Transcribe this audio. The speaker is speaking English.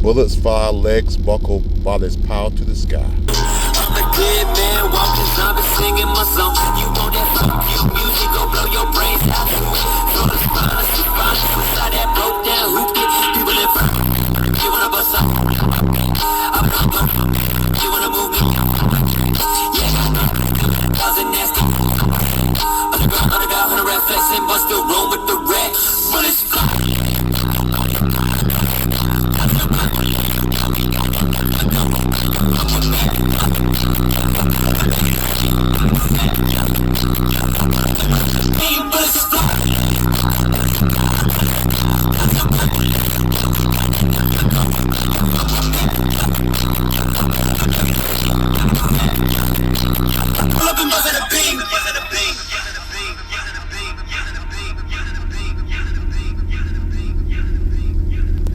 Bullets fly, legs buckle, bodies power to the sky. I'm a dead man walking, zombie singing my song. You want that fuck you music, go blow your brains out. So the spine, inside that broke down hoopty. People in front, you wanna bust up. I'm not you wanna move me. Yeah, causing nasty. Underground, 100 rap flexing, but still roam with the rat. Bullets fly. Bullets fly.